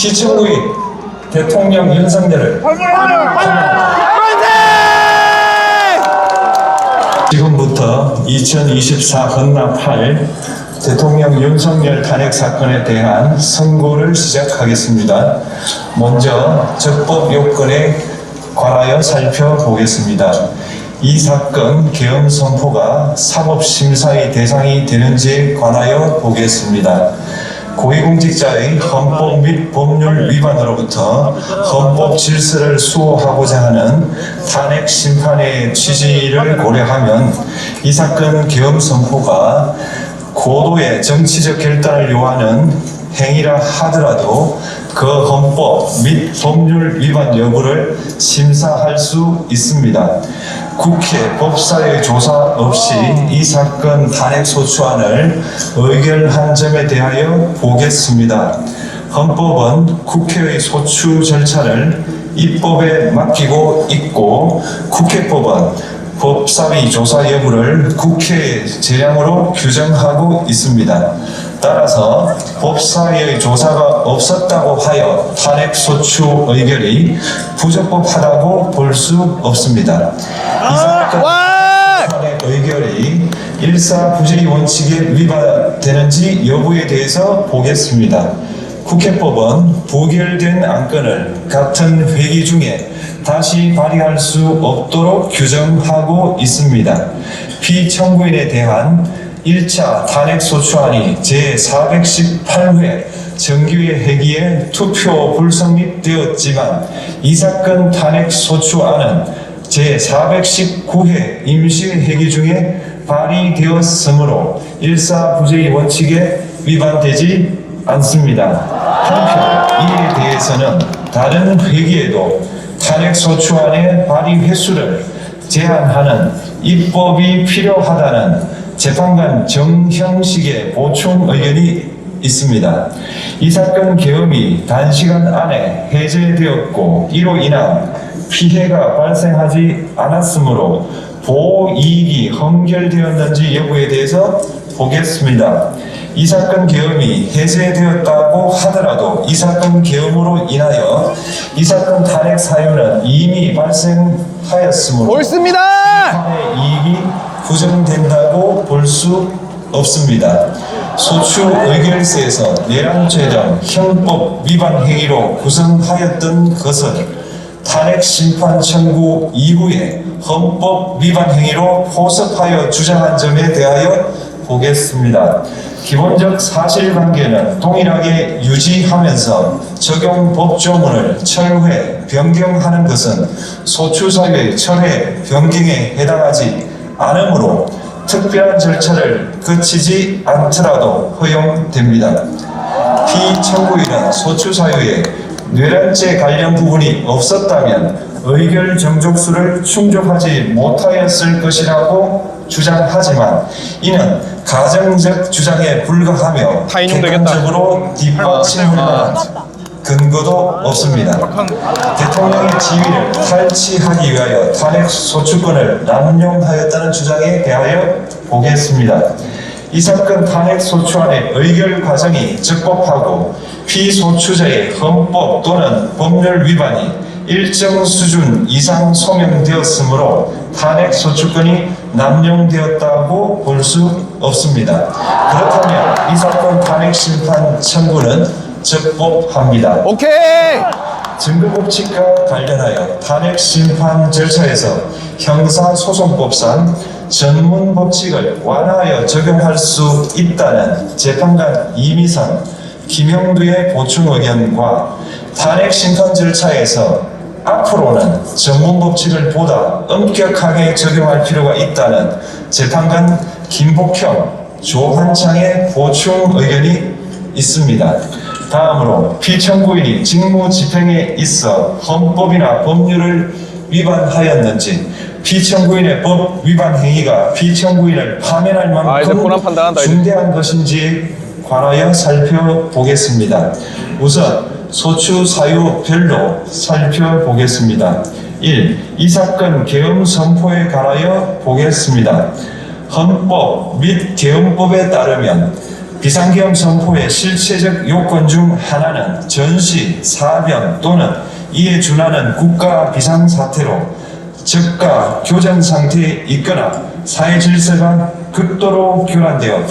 시청구의 대통령 윤석열을 지금부터 2024 헌납 8 대통령 윤석열 탄핵 사건에 대한 선고를 시작하겠습니다. 먼저 적법 요건에 관하여 살펴보겠습니다. 이 사건 계엄 선포가 사법심사의 대상이 되는지에 관하여 보겠습니다. 고위공직자의 헌법 및 법률 위반으로부터 헌법 질서를 수호하고자 하는 탄핵 심판의 취지를 고려하면 이 사건 계엄 선포가 고도의 정치적 결단을 요하는 행위라 하더라도 그 헌법 및 법률 위반 여부를 심사할 수 있습니다. 국회 법사의 조사 없이 이 사건 탄핵 소추안을 의결한 점에 대하여 보겠습니다. 헌법은 국회의 소추 절차를 입법에 맡기고 있고 국회법은 법사위 조사 여부를 국회의 재량으로 규정하고 있습니다. 따라서 법사위의 조사가 없었다고 하여 탄핵 소추 의결이 부적법하다고 볼 수 없습니다. 이 사건 탄핵 의결이 일사부재의 원칙에 위반되는지 여부에 대해서 보겠습니다. 국회법은 부결된 안건을 같은 회기 중에 다시 발의할 수 없도록 규정하고 있습니다. 피청구인에 대한 1차 탄핵소추안이 제418회 정기회 회기에 투표 불성립되었지만 이 사건 탄핵소추안은 제419회 임시회기 중에 발의되었으므로 일사부재의 원칙에 위반되지 않습니다. 한편 이에 대해서는 다른 회기에도 탄핵소추안의 발의 횟수를 제한하는 입법이 필요하다는 재판관 정형식의 보충 의견이 있습니다. 이 사건 계엄이 단시간 안에 해제되었고 이로 인한 피해가 발생하지 않았으므로 보호이익이 헌결되었는지 여부에 대해서 보겠습니다. 이 사건 계엄이 해제되었다고 하더라도 이 사건 계엄으로 인하여 이 사건 탄핵 사유는 이미 발생하였으므로 옳습니다. 재판의 이익이 부정된다고 볼 수 없습니다. 소추 의결서에서 내란죄 등 형법 위반 행위로 구성하였던 것을 탄핵 심판 청구 이후에 헌법 위반 행위로 포섭하여 주장한 점에 대하여 보겠습니다. 기본적 사실관계는 동일하게 유지하면서 적용 법조문을 철회, 변경하는 것은 소추사유의 철회, 변경에 해당하지 않으므로 특별한 절차를 거치지 않더라도 허용됩니다. 피청구인은 소추사유에 뇌란죄 관련 부분이 없었다면 의결 정족수를 충족하지 못하였을 것이라고 주장하지만 이는 가정적 주장에 불과하며 객관적으로 뒷받침할 만한 근거도 없습니다. 대통령의 지위를 탈취하기 위하여 탄핵 소추권을 남용하였다는 주장에 대하여 보겠습니다. 이 사건 탄핵 소추안의 의결 과정이 적법하고 피소추자의 헌법 또는 법률 위반이 일정 수준 이상 소명되었으므로 탄핵 소추권이 남용되었다고 볼 수 없습니다. 그렇다면 이 사건 탄핵 심판 청구는 적법합니다. 오케이. 증거법칙과 관련하여 탄핵 심판 절차에서 형사소송법상 전문 법칙을 완화하여 적용할 수 있다는 재판관 이미선, 김영두의 보충 의견과 탄핵 심판 절차에서 앞으로는 전문 법칙을 보다 엄격하게 적용할 필요가 있다는 재판관 김복형, 조한창의 보충 의견이 있습니다. 다음으로 피청구인이 직무집행에 있어 헌법이나 법률을 위반하였는지 피청구인의 법 위반 행위가 피청구인을 파면할 만큼 중대한 것인지에 관하여 살펴보겠습니다. 우선 소추 사유별로 살펴보겠습니다. 1. 이 사건 계엄 선포에 관하여 보겠습니다. 헌법 및 계엄법에 따르면 비상계엄 선포의 실체적 요건 중 하나는 전시, 사병 또는 이에 준하는 국가 비상사태로 적가 교전 상태에 있거나 사회 질서가 극도로 교란되어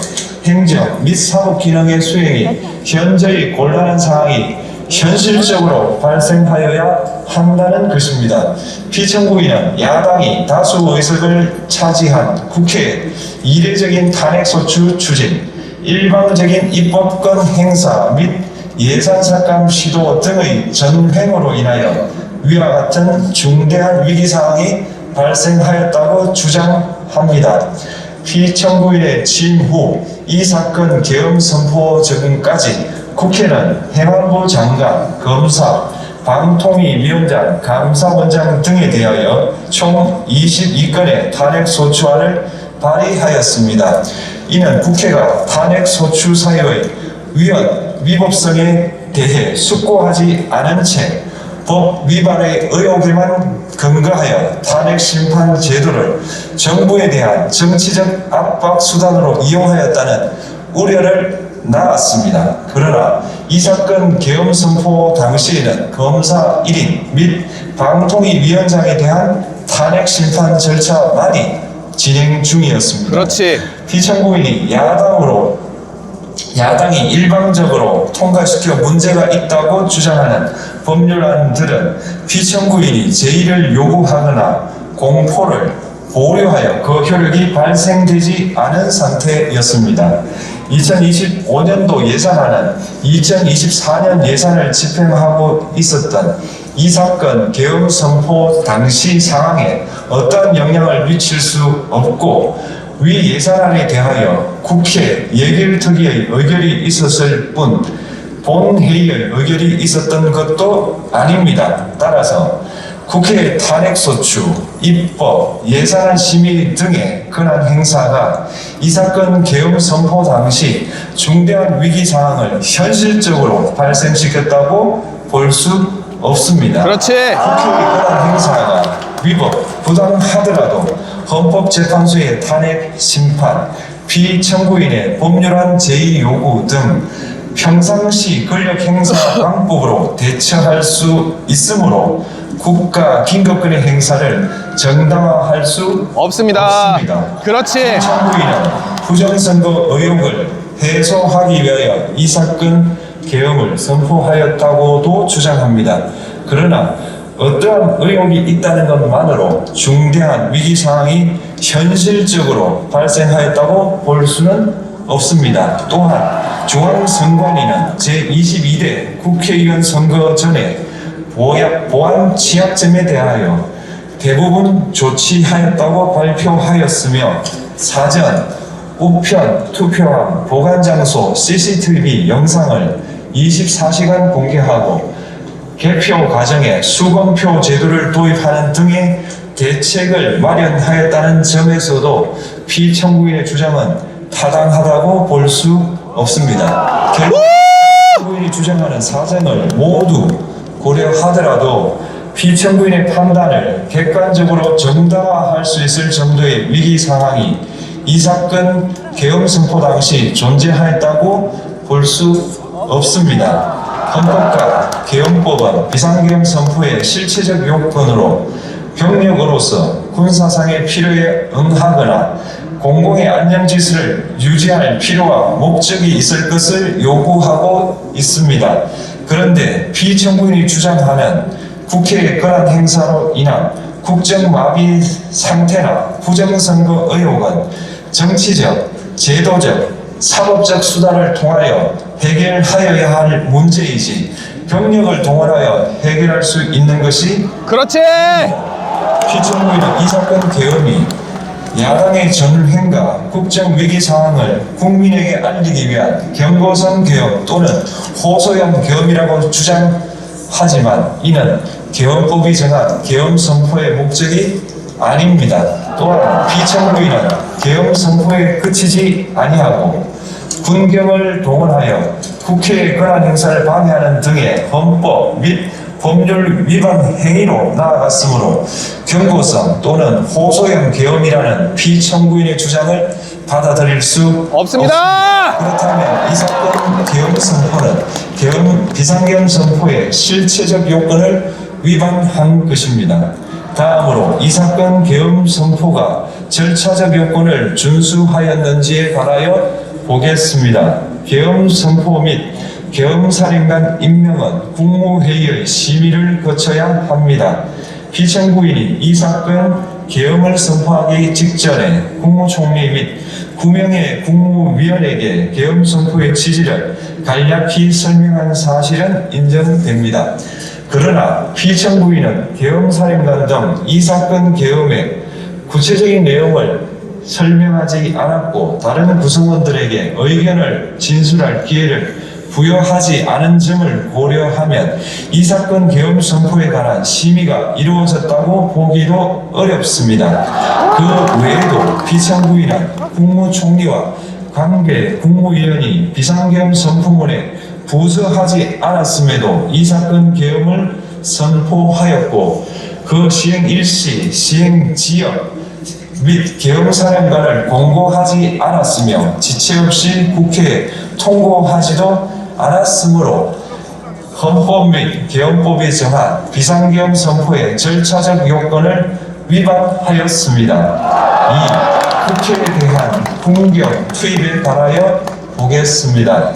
행정 및 사법 기능의 수행이 현저히 곤란한 상황이 현실적으로 발생하여야 한다는 것입니다. 피청구인은 야당이 다수 의석을 차지한 국회의 이례적인 탄핵소추 추진, 일방적인 입법권 행사 및 예산삭감 시도 등의 전횡으로 인하여 위와 같은 중대한 위기상황이 발생하였다고 주장합니다. 피청구인의 취임 후 이 사건 계엄 선포 적응까지 국회는 행안부 장관, 검사, 방통위위원장, 감사원장 등에 대하여 총 22건의 탄핵소추안을 발의하였습니다. 이는 국회가 탄핵소추 사유의 위법성에 대해 숙고하지 않은 채 법 위반의 의혹에만 근거하여 탄핵심판 제도를 정부에 대한 정치적 압박 수단으로 이용하였다는 우려를 낳았습니다. 그러나 이 사건 계엄 선포 당시에는 검사 1인 및 방통위위원장에 대한 탄핵심판 절차만이 진행 중이었습니다. 그렇지. 피청구인이 야당이 일방적으로 통과시켜 문제가 있다고 주장하는 법률안들은 피청구인이 제의를 요구하거나 공포를 보류하여 그 효력이 발생되지 않은 상태였습니다. 2025년도 예산안은 2024년 예산을 집행하고 있었던 이 사건 계엄 선포 당시 상황에 어떠한 영향을 미칠 수 없고 위 예산안에 대하여 국회 예결특위의 의결이 있었을 뿐 본회의의 의결이 있었던 것도 아닙니다. 따라서 국회의 탄핵소추, 입법, 예산안 심의 등의 권한 행사가 이 사건 계엄 선포 당시 중대한 위기 상황을 현실적으로 발생시켰다고 볼 수 없습니다. 그렇지. 국회의 권한 행사가 위법, 부당하더라도 헌법재판소의 탄핵 심판, 피청구인의 법률안 제의 요구 등 평상시 권력 행사 방법으로 대처할 수 있으므로 국가 긴급권의 행사를 정당화할 수 없습니다. 그렇지. 피청구인은 부정선거 의혹을 해소하기 위하여 이 사건 계엄을 선포하였다고도 주장합니다. 그러나 어떠한 의혹이 있다는 것만으로 중대한 위기 상황이 현실적으로 발생하였다고 볼 수는 없습니다. 또한 중앙선관위는 제22대 국회의원 선거 전에 보안 취약점에 대하여 대부분 조치하였다고 발표하였으며 사전, 우편, 투표함, 보관장소, CCTV 영상을 24시간 공개하고 개표 과정에 수검표 제도를 도입하는 등의 대책을 마련하였다는 점에서도 피청구인의 주장은 타당하다고 볼 수 없습니다. 결국 피청구인이 주장하는 사정을 모두 고려하더라도 피청구인의 판단을 객관적으로 정당화할 수 있을 정도의 위기 상황이 이 사건 계엄 선포 당시 존재하였다고 볼 수 없습니다. 헌법과 계엄법은 비상계엄 선포의 실체적 요건으로 병력으로서 군사상의 필요에 응하거나 공공의 안녕질서를 유지할 필요와 목적이 있을 것을 요구하고 있습니다. 그런데 피청구인이 주장하는 국회의 권한 행사로 인한 국정마비 상태나 부정선거 의혹은 정치적, 제도적, 사법적 수단을 통하여 해결하여야 할 문제이지 병력을 동원하여 해결할 수 있는 것이 그렇지. 피청구인은 이 사건 계엄이 야당의 전횡과 국정위기 상황을 국민에게 알리기 위한 경고성 계엄 또는 호소형 계엄이라고 주장하지만 이는 계엄법이 정한 계엄 선포의 목적이 아닙니다. 또한 피청구인은 계엄 선포에 그치지 아니하고 군경을 동원하여 국회의 권한 행사를 방해하는 등의 헌법 및 법률 위반 행위로 나아갔으므로 경고성 또는 호소형 계엄이라는 피청구인의 주장을 받아들일 수 없습니다. 그렇다면 이 사건 계엄 선포는 비상계엄 선포의 실체적 요건을 위반한 것입니다. 다음으로 이 사건 계엄 선포가 절차적 요건을 준수하였는지에 관하여 보겠습니다. 계엄 선포 및 계엄사령관 임명은 국무회의의 심의를 거쳐야 합니다. 피청구인이 이 사건 계엄을 선포하기 직전에 국무총리 및 9명의 국무위원에게 계엄 선포의 취지를 간략히 설명한 사실은 인정됩니다. 그러나 피청구인은 계엄사령관 등 이 사건 계엄의 구체적인 내용을 설명하지 않았고 다른 구성원들에게 의견을 진술할 기회를 부여하지 않은 점을 고려하면 이 사건 계엄 선포에 관한 심의가 이루어졌다고 보기도 어렵습니다. 그 외에도 피청구인은 국무총리와 관계 국무위원이 비상계엄 선포문에 부서하지 않았음에도 이 사건 계엄을 선포하였고 그 시행 일시, 시행 지역 및 계엄사령관을 공고하지 않았으며 지체 없이 국회에 통고하지도 않았으므로 헌법 및 계엄법이 정한 비상계엄 선포의 절차적 요건을 위반하였습니다. 이 국회에 대한 군경 투입에 관하여 보겠습니다.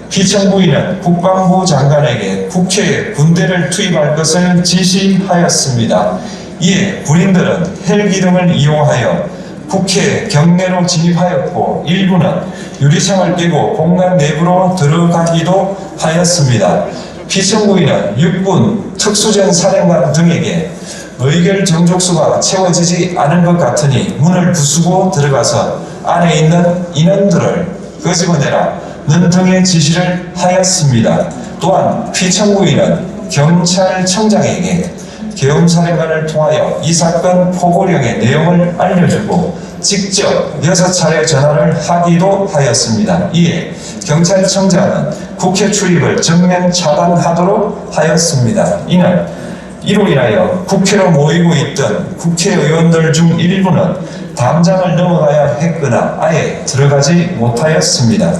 피청구인은 국방부 장관에게 국회에 군대를 투입할 것을 지시하였습니다. 이에 군인들은 헬기 등을 이용하여 국회 경내로 진입하였고 일부는 유리창을 깨고 공간 내부로 들어가기도 하였습니다. 피청구인은 육군 특수전 사령관 등에게 의결 정족수가 채워지지 않은 것 같으니 문을 부수고 들어가서 안에 있는 인원들을 끄집어내라는 등의 지시를 하였습니다. 또한 피청구인은 경찰청장에게 계엄사령관을 통하여 이 사건 포고령의 내용을 알려주고 직접 6차례 전화를 하기도 하였습니다. 이에 경찰청장은 국회 출입을 전면 차단하도록 하였습니다. 이로 인하여 국회로 모이고 있던 국회의원들 중 일부는 담장을 넘어가야 했거나 아예 들어가지 못하였습니다.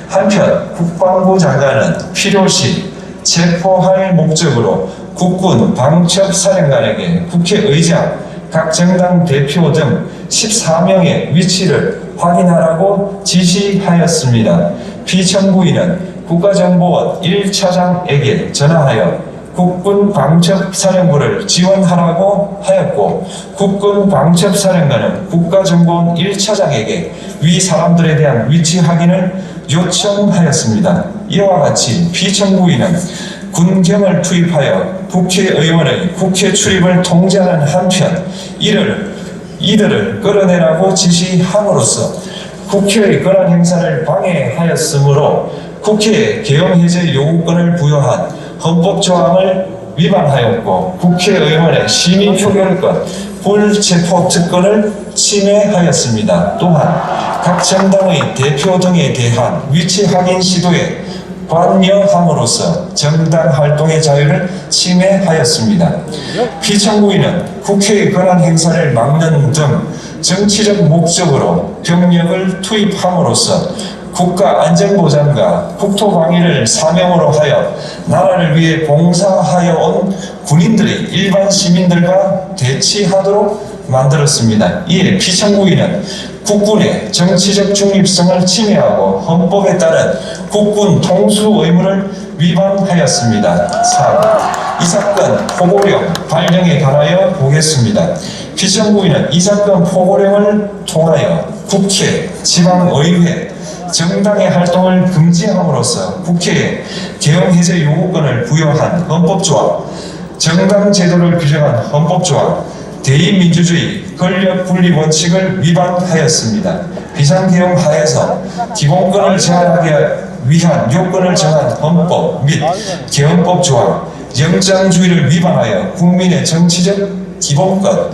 한편 국방부 장관은 필요시 체포할 목적으로 국군 방첩사령관에게 국회의장, 각 정당 대표 등 14명의 위치를 확인하라고 지시하였습니다. 피청구인은 국가정보원 1차장에게 전화하여 국군 방첩사령부를 지원하라고 하였고 국군 방첩사령관은 국가정보원 1차장에게 위 사람들에 대한 위치 확인을 요청하였습니다. 이와 같이 피청구인은 군경을 투입하여 국회의원의 국회 출입을 통제하는 한편 이들을 끌어내라고 지시함으로써 국회의 권한 행사를 방해하였으므로 국회에 계엄해제 요구권을 부여한 헌법조항을 위반하였고 국회의원의 심의표결권, 불체포특권을 침해하였습니다. 또한 각 정당의 대표 등에 대한 위치 확인 시도에 관여함으로써 정당 활동의 자유를 침해하였습니다. 피청구인은 국회의 권한 행사를 막는 등 정치적 목적으로 병력을 투입함으로써 국가 안전보장과 국토방위를 사명으로 하여 나라를 위해 봉사하여 온 군인들이 일반 시민들과 대치하도록 만들었습니다. 이에 피청구인은 국군의 정치적 중립성을 침해하고 헌법에 따른 국군 통수 의무를 위반하였습니다. 3. 이 사건 포고령 발령에 관하여 보겠습니다. 피청구인은 이 사건 포고령을 통하여 국회, 지방의회, 정당의 활동을 금지함으로써 국회에 계엄해제 요구권을 부여한 헌법조항, 정당 제도를 규정한 헌법조항, 대의민주주의 권력분리 원칙을 위반하였습니다. 비상계엄 하에서 기본권을 제한하기 위한 요건을 정한 헌법 및 계엄법 조항, 영장주의를 위반하여 국민의 정치적 기본권,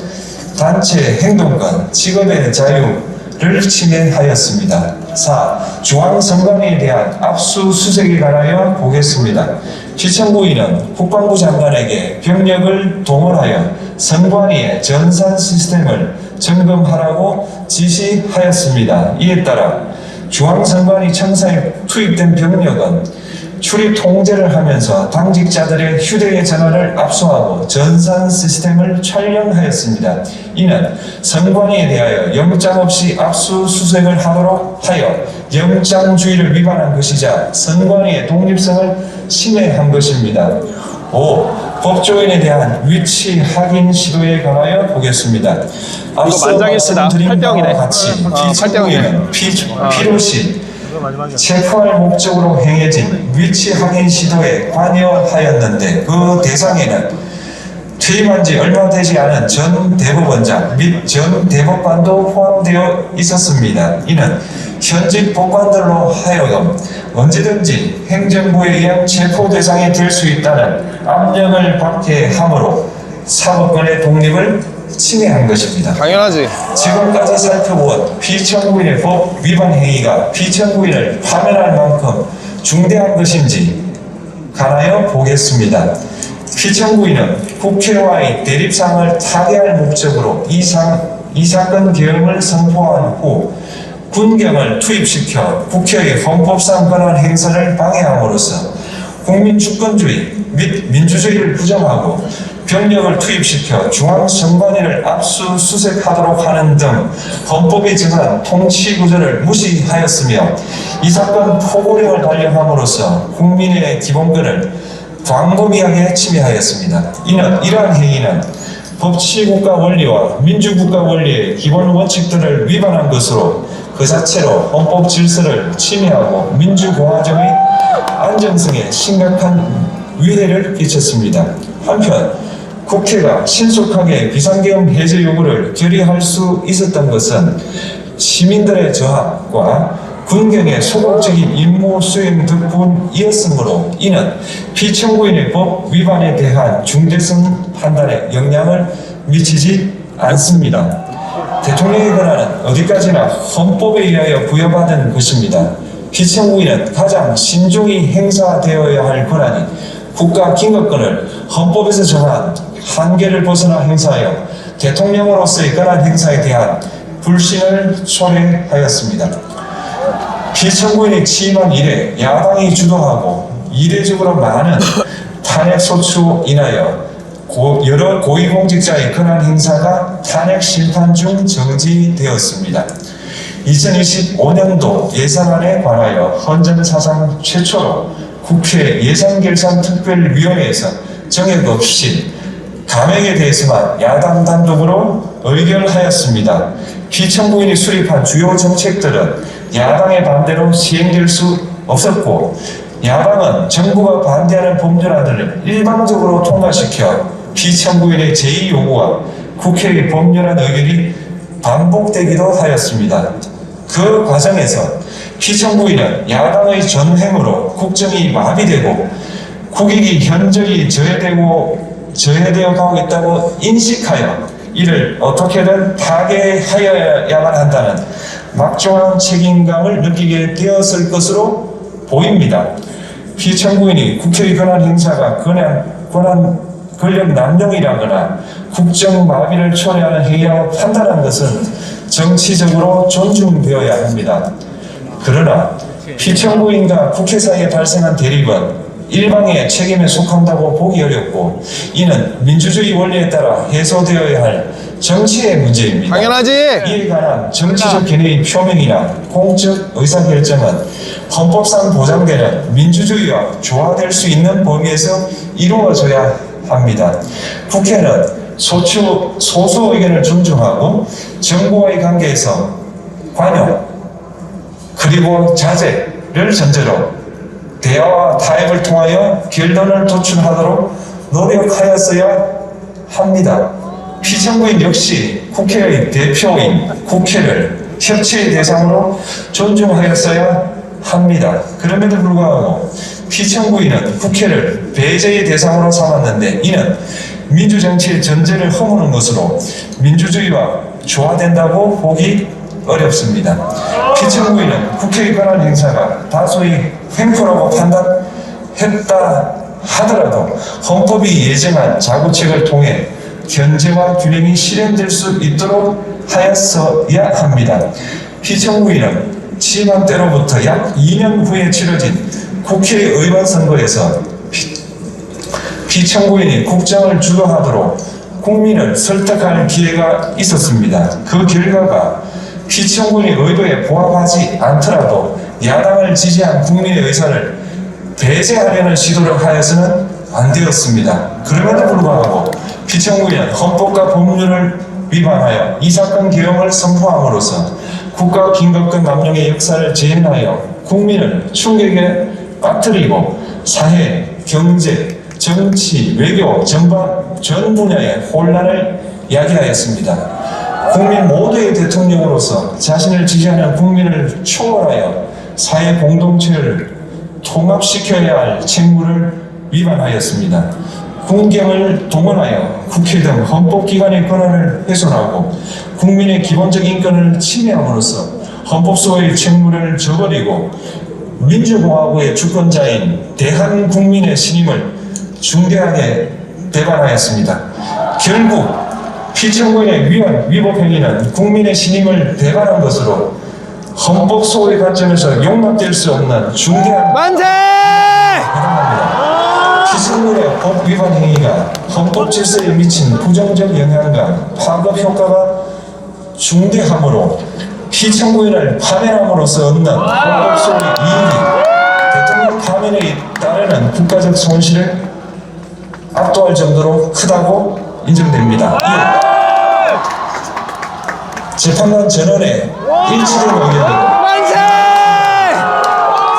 단체 행동권, 직업의 자유를 침해하였습니다. 4. 중앙선관위에 대한 압수수색에 관하여 보겠습니다. 피청구인은 국방부 장관에게 병력을 동원하여 선관위의 전산 시스템을 점검하라고 지시하였습니다. 이에 따라 중앙선관위 청사에 투입된 병력은 출입 통제를 하면서 당직자들의 휴대의 전화를 압수하고 전산 시스템을 촬영하였습니다. 이는 선관위에 대하여 영장 없이 압수수색을 하도록 하여 영장주의를 위반한 것이자 선관위의 독립성을 침해한 것입니다. 5. 법조인에 대한 위치 확인 시도에 관하여 보겠습니다. 앞서 만장일치다. 말씀드린 바와 8대 0이네. 같이 8대 0이네. 피청구인은 필요시 체포할 목적으로 행해진 위치 확인 시도에 관여하였는데 그 대상에는 퇴임한 지 얼마 되지 않은 전 대법원장 및 전 대법관도 포함되어 있었습니다. 이는 현직 법관들로 하여금 언제든지 행정부에 의한 체포 대상이 될 수 있다는 압력을 받게 하므로 사법권의 독립을 침해한 것입니다. 당연하지. 지금까지 살펴본 피청구인의 법 위반 행위가 피청구인을 파면할 만큼 중대한 것인지 관하여 보겠습니다. 피청구인은 국회와의 대립상을 타개할 목적으로 이 사건 계엄을 선포한 후 군경을 투입시켜 국회의 헌법상 권한 행사를 방해함으로써 국민 주권주의 및 민주주의를 부정하고 병력을 투입시켜 중앙선관위를 압수수색하도록 하는 등 헌법에 정한 통치구조를 무시하였으며 이 사건 포고령을 발령함으로써 국민의 기본권을 광범위하게 침해하였습니다. 이러한 행위는 법치국가 원리와 민주국가 원리의 기본 원칙들을 위반한 것으로 그 자체로 헌법 질서를 침해하고 민주공화정의 안정성에 심각한 위해를 끼쳤습니다. 한편 국회가 신속하게 비상계엄 해제 요구를 결의할 수 있었던 것은 시민들의 저항과 군경의 소극적인 임무 수행 덕분이었으므로 이는 피청구인의 법 위반에 대한 중대성 판단에 영향을 미치지 않습니다. 대통령의 권한은 어디까지나 헌법에 의하여 부여받은 것입니다. 피청구인은 가장 신중히 행사되어야 할 권한이 국가 긴급권을 헌법에서 정한 한계를 벗어나 행사하여 대통령으로서의 권한 행사에 대한 불신을 초래하였습니다. 피청구인이 취임한 이래 야당이 주도하고 이례적으로 많은 탄핵 소추로 인하여 여러 고위공직자의 권한 행사가 탄핵 심판 중 정지되었습니다. 2025년도 예산안에 관하여 헌정사상 최초로 국회 예산결산특별위원회에서 정액 없이 감액에 대해서만 야당 단독으로 의결하였습니다. 피청구인이 수립한 주요 정책들은 야당의 반대로 시행될 수 없었고 야당은 정부가 반대하는 법률안을 일방적으로 통과시켜 피청구인의 제2 요구와 국회의 법률안 의결이 반복되기도 하였습니다. 그 과정에서 피청구인은 야당의 전횡으로 국정이 마비되고 국익이 현저히 저해되어 가고 있다고 인식하여 이를 어떻게든 타개하여야만 한다는 막중한 책임감을 느끼게 되었을 것으로 보입니다. 피청구인이 국회의 권한 행사가 권력 남용이라거나 국정 마비를 초래하는 행위라고 판단한 것은 정치적으로 존중되어야 합니다. 그러나 피청구인과 국회 사이에 발생한 대립은 일방의 책임에 속한다고 보기 어렵고 이는 민주주의 원리에 따라 해소되어야 할 정치의 문제입니다. 당연하지. 이에 관한 정치적 견해의 표명이나 공적 의사결정은 헌법상 보장되는 민주주의와 조화될 수 있는 범위에서 이루어져야 합니다. 국회는 소수 의견을 존중하고 정부와의 관계에서 관여 그리고 자제를 전제로 대화와 타협을 통하여 결론을 도출하도록 노력하였어야 합니다. 피청구인 역시 국회의 대표인 국회를 협치의 대상으로 존중하였어야 합니다. 그럼에도 불구하고 피청구인은 국회를 배제의 대상으로 삼았는데 이는 민주정치의 전제를 허무는 것으로 민주주의와 조화된다고 보기 어렵습니다. 피청구인은 국회의 권한 행사가 다소의 횡포라고 판단했다 하더라도 헌법이 예정한 자구책을 통해 견제와 균형이 실현될 수 있도록 하였어야 합니다. 피청구인은 취임한 때로부터 약 2년 후에 치러진 국회의원 선거에서 피청구인이 국정을 주도하도록 국민을 설득할 기회가 있었습니다. 그 결과가 피청구인의 의도에 부합하지 않더라도 야당을 지지한 국민의 의사를 배제하려는 시도를 하여서는 안 되었습니다. 그럼에도 불구하고 피청구인은 헌법과 법률을 위반하여 이 사건 개혁을 선포함으로써 국가 긴급권 남용의 역사를 재현하여 국민을 충격에 빠뜨리고 사회, 경제, 정치, 외교 전반 전 분야의 혼란을 야기하였습니다. 국민 모두의 대통령으로서 자신을 지지하는 국민을 초월하여 사회 공동체를 통합시켜야 할 책무를 위반하였습니다. 국경을 동원하여 국회 등 헌법기관의 권한을 훼손하고 국민의 기본적 인권을 침해함으로써 헌법소의 책무를 저버리고 민주공화국의 주권자인 대한국민의 신임을 중대하게 배반하였습니다. 결국 피청구인의 위법 행위는 국민의 신임을 배반한 것으로 헌법소의 관점에서 용납될 수 없는 중대한 만세! 해당합니다. 피청구인의 법 위반 행위가 헌법 질서에 미친 부정적 영향과 파급 효과가 중대하므로 피청구인을 파면함으로써 얻는 헌법소의 이익이 대통령 파면에 따르는 국가적 손실을 압도할 정도로 크다고 인정됩니다. 재판관 전원의 일치된 의견은 만세!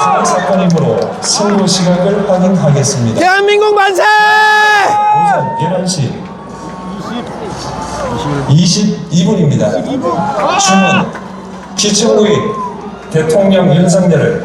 사건 사건이므로 선고 시각을 확인하겠습니다. 대한민국 만세! 오전 11시 22분입니다. 주문 피청구인 대통령 윤석열을